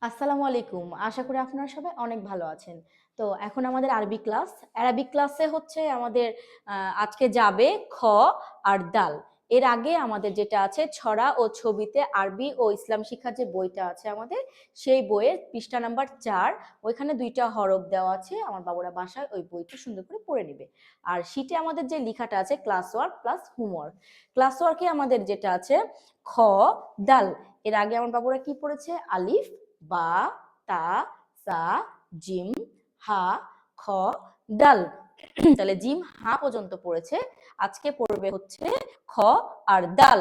আসসালামু আলাইকুম। আশা করি আপনারা সবাই অনেক ভালো আছেন। তো এখন আমাদের আরবি ক্লাস। অ্যারাবিক ক্লাসে হচ্ছে আমাদের আজকে যাবে খ আর দাল। এর আগে আমাদের যেটা আছে ছড়া ও ছবিতে আরবি ও ইসলাম শিক্ষার যে বইটা আছে আমাদের, সেই বইয়ের পৃষ্ঠা নাম্বার ৪, ওইখানে ২ টা হরফ দেওয়া আছে। আমার বাবুরা বাসায় ওই বইটা সুন্দর করে পড়ে নিবে। আর শিটে আমাদের যে লিখাটা আছে class work plus homework. Class ওয়ার্কে আমাদের যেটা আছে খ, দাল। এর আগে আমার বাবুরা কি পড়েছে? আলিফ, বা, তা, সা, জিম, হা, খ, দাল। তাহলে জিম হা পর্যন্ত পড়েছে। আজকে পড়বে হচ্ছে খ আর দাল।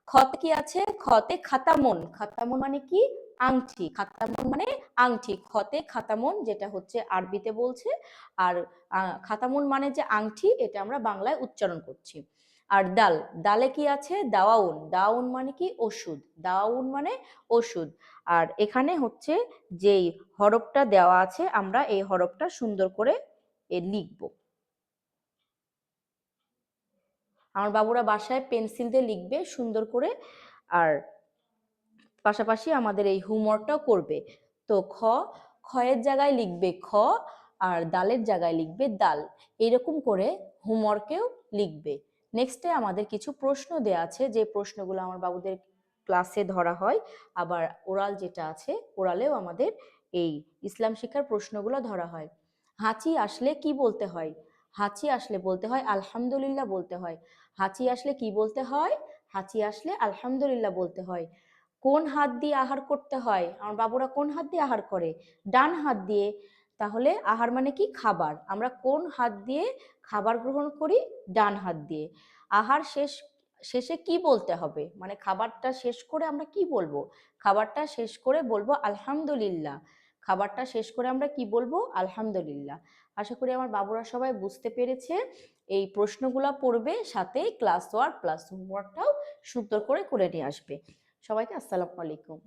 খতে কি আছে? খতে খাতামন। খাতামন মানে কি? আংটি। খাতামন মানে আংটি। খতে খাতামন যেটা হচ্ছে আরবিতে বলছে, আর খাতামন মানে যে আংটি, এটা আমরা বাংলায় উচ্চারণ করছি। আর দাল, দালে কি আছে? দাওয়াউন। দাওয়াউন মানে কি? ওষুধ। দাওয়াউন মানে ওষুধ। আর এখানে হচ্ছে যেই হরফটা দেওয়া আছে, আমরা এই হরফটা সুন্দর করে লিখব। আমার বাবুরা বাসায় পেন্সিল দিয়ে লিখবে সুন্দর করে, আর পাশাপাশি আমাদের এই হোমওয়ার্কটাও করবে। তো খয়ের জায়গায় লিখবে খ, আর দালের জায়গায় লিখবে দাল। এরকম করে হোমওয়ার্কেও লিখবে। নেক্সটে আমাদের কিছু প্রশ্ন দেয়া আছে, যে প্রশ্নগুলো আমার বাবুদের ক্লাসে ধরা হয়। আবার ওরাল যেটা আছে, ওরালেও আমাদের এই ইসলাম শিক্ষার প্রশ্নগুলো ধরা হয়। হাঁচি আসলে কি বলতে হয়? হাঁচি আসলে বলতে হয় আলহামদুলিল্লাহ বলতে হয়। হাঁচি আসলে কি বলতে হয়? হাঁচি আসলে আলহামদুলিল্লাহ বলতে হয়। কোন হাত দিয়ে আহার করতে হয়? আমার বাবুরা কোন হাত দিয়ে আহার করে? ডান হাত দিয়ে। তাহলে আহার মানে কি? খাবার। আমরা কোন হাত দিয়ে খাবার গ্রহণ করি? ডান হাত দিয়ে। আহার শেষে কি বলতে হবে? মানে খাবারটা শেষ করে আমরা কি বলবো? খাবারটা শেষ করে বলবো আলহামদুলিল্লাহ। খাবারটা শেষ করে আমরা কি বলবো? আলহামদুলিল্লাহ। আশা করি আমার বাবুরা সবাই বুঝতে পেরেছে। এই প্রশ্নগুলা পড়বে, সাথে ক্লাস ওয়ার্ক প্লাস হোমওয়ার্কটাও সুন্দর করে করে নিয়ে আসবে। সবাইকে আসসালামু আলাইকুম।